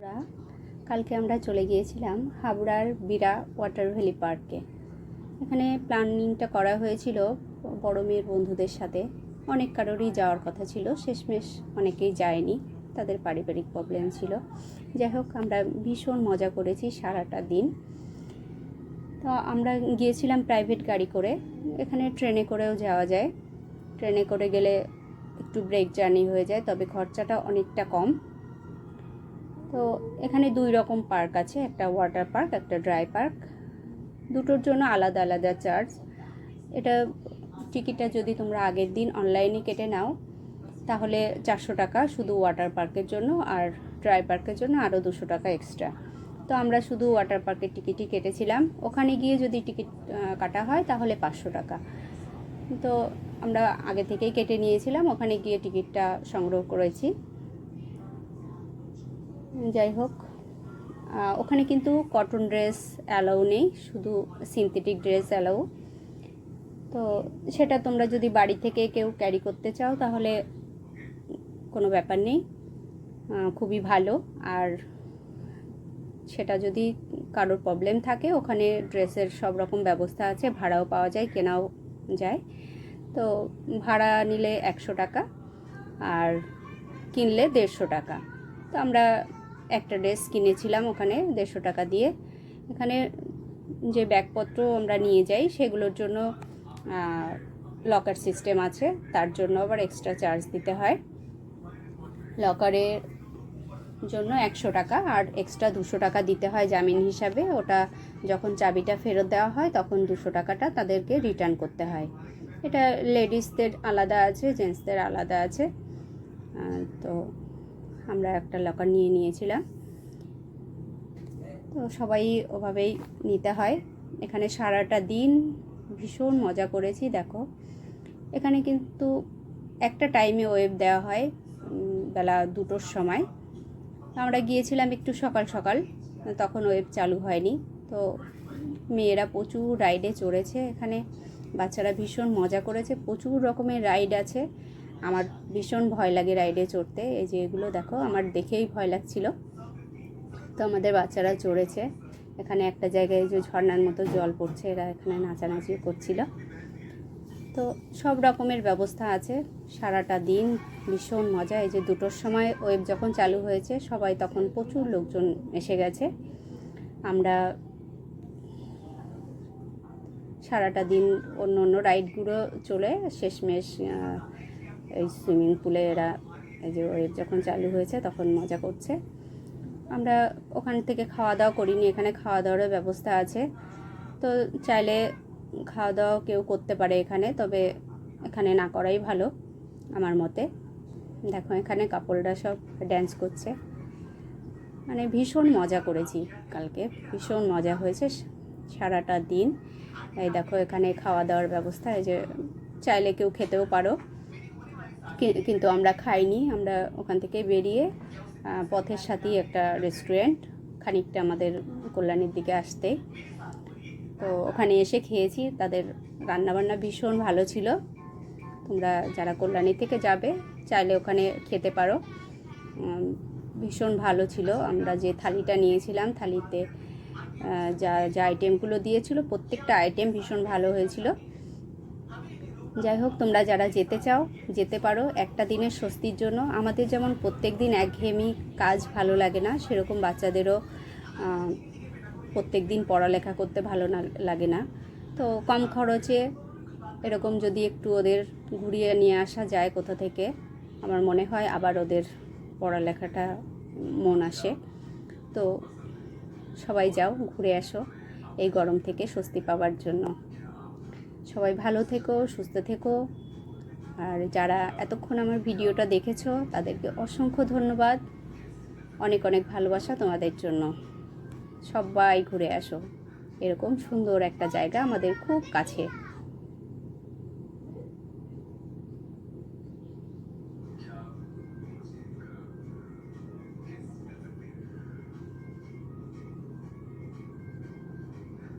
আমরা কালকে আমরা চলে গিয়েছিলাম হাবড়ার বীরা ওয়াটার ভ্যালি পার্কে। এখানে প্ল্যানিংটা করা হয়েছিল বড় মেয়ের বন্ধুদের সাথে। অনেক কারোরই যাওয়ার কথা ছিল, শেষমেশ অনেকেই যায়নি, তাদের পারিবারিক প্রবলেম ছিল। যাই হোক, আমরা ভীষণ মজা করেছি সারাটা দিন। তো আমরা গিয়েছিলাম প্রাইভেট গাড়ি করে। এখানে ট্রেনে করেও যাওয়া যায়, ট্রেনে করে গেলে একটু ব্রেক জার্নি হয়ে যায়, তবে খরচাটা অনেকটা কম। তো এখানে দুই রকম পার্ক আছে, একটা ওয়াটার পার্ক, একটা ড্রাই পার্ক। দুটোর জন্য আলাদা আলাদা চার্জ। এটা টিকিটটা যদি তোমরা আগের দিন অনলাইনে কেটে নাও তাহলে 400 টাকা শুধু ওয়াটার পার্কের জন্য, আর ড্রাই পার্কের জন্য আরও 200 টাকা এক্সট্রা। তো আমরা শুধু ওয়াটার পার্কের টিকিটই কেটেছিলাম। ওখানে গিয়ে যদি টিকিট কাটা হয় তাহলে 500 টাকা। তো আমরা আগে থেকেই কেটে নিয়েছিলাম, ওখানে গিয়ে টিকিটটা সংগ্রহ করেছি। যাই হোক, ওখানে কিন্তু কটন ড্রেস অ্যালাউ নেই, শুধু সিনথেটিক ড্রেস অ্যালাউ। তো সেটা তোমরা যদি বাড়ি থেকে কেউ ক্যারি করতে চাও তাহলে কোনো ব্যাপার নেই, খুবই ভালো। আর সেটা যদি কারোর প্রবলেম থাকে, ওখানে ড্রেসের সব রকম ব্যবস্থা আছে, ভাড়াও পাওয়া যায়, কেনাও যায়। তো ভাড়া নিলে 100 টাকা আর কিনলে 150 টাকা। তো আমরা একটা ড্রেস কিনেছিলাম ওখানে 150 টাকা দিয়ে। এখানে যে ব্যাগপত্র আমরা নিয়ে যাই সেগুলোর জন্য লকার সিস্টেম আছে, তার জন্য আবার এক্সট্রা চার্জ দিতে হয়। লকারের জন্য 100 টাকা আর এক্সট্রা 200 টাকা দিতে হয় জামিন হিসাবে। ওটা যখন চাবিটা ফেরত দেওয়া হয় তখন 200 টাকাটা তাদেরকে রিটার্ন করতে হয়। এটা লেডিসদের আলাদা আছে, জেন্টসদের আলাদা আছে। তো আমরা একটা লকার নিয়ে নিয়েছিলাম। তো সবাই ওভাবেই নিতে হয়। এখানে সারাটা দিন ভীষণ মজা করেছি। দেখো, এখানে কিন্তু একটা টাইমে ওয়েভ দেওয়া হয়, বেলা 2টোর সময়। আমরা গিয়েছিলাম একটু সকাল সকাল, তখন ওয়েভ চালু হয়নি। তো মেয়েরা প্রচুর রাইডে চড়েছে, এখানে বাচ্চারা ভীষণ মজা করেছে। প্রচুর রকমের রাইড আছে। আমার ভীষণ ভয় লাগে রাইডে চড়তে, এই যে এগুলো দেখো, আমার দেখেই ভয় লাগছিল। তো আমাদের বাচ্চারা চড়েছে। এখানে একটা জায়গায় যে ঝর্ণার মতো জল পড়ছে, এরা এখানে নাচানাচি করছিল। তো সব রকমের ব্যবস্থা আছে। সারাটা দিন ভীষণ মজা। এই যে 2টোর সময় ওয়েভ যখন চালু হয়েছে, সবাই তখন প্রচুর লোকজন এসে গেছে। আমরা সারাটা দিন অন্য অন্য রাইডগুলো চলে শেষমেশ এই সুইমিং পুলে এরা এই যে ওয়েভ যখন চালু হয়েছে তখন মজা করছে। আমরা ওখান থেকে খাওয়া দাওয়া করিনি, এখানে খাওয়া দাওয়ারও ব্যবস্থা আছে। তো চাইলে খাওয়া দাওয়া কেউ করতে পারে এখানে, তবে এখানে না করাই ভালো আমার মতে। দেখো, এখানে কাপড়রা সব ড্যান্স করছে। মানে ভীষণ মজা করেছি কালকে, ভীষণ মজা হয়েছে সারাটা দিন। এই দেখো, এখানে খাওয়া দাওয়ার ব্যবস্থা, এই যে চাইলে কেউ খেতেও পারো, কিন্তু আমরা খাইনি। আমরা ওখান থেকে বেরিয়ে পথের সাথেই একটা রেস্টুরেন্ট, খানিকটা আমাদের কল্যাণীর দিকে আসতে, তো ওখানে এসে খেয়েছি। তাদের রান্নাবান্না ভীষণ ভালো ছিল। তোমরা যারা কল্যাণী থেকে যাবে চাইলে ওখানে খেতে পারো, ভীষণ ভালো ছিল। আমরা যে থালিটা নিয়েছিলাম, থালিতে যা যা আইটেমগুলো দিয়েছিল প্রত্যেকটা আইটেম ভীষণ ভালো হয়েছিল। যাই হোক, তোমরা যারা যেতে চাও যেতে পারো একটা দিনের স্বস্তির জন্য। আমাদের যেমন প্রত্যেক দিন একঘেয়েমি কাজ ভালো লাগে না, সেরকম বাচ্চাদেরও প্রত্যেক দিন পড়ালেখা করতে ভালো লাগে না। তো কম খরচে এরকম যদি একটু ওদের ঘুরিয়ে নিয়ে আসা যায় কোথা থেকে, আমার মনে হয় আবার ওদের পড়ালেখাটা মন আসে। তো সবাই যাও, ঘুরে আসো এই গরম থেকে স্বস্তি পাওয়ার জন্য। সবাই ভালো থেকো, সুস্থ থেকো। আর যারা এতক্ষণ আমার ভিডিওটা দেখেছো তাদেরকে অসংখ্য ধন্যবাদ, অনেক অনেক ভালোবাসা তোমাদের জন্য। সবাই ঘুরে আসো, এরকম সুন্দর একটা জায়গা আমাদের খুব কাছে।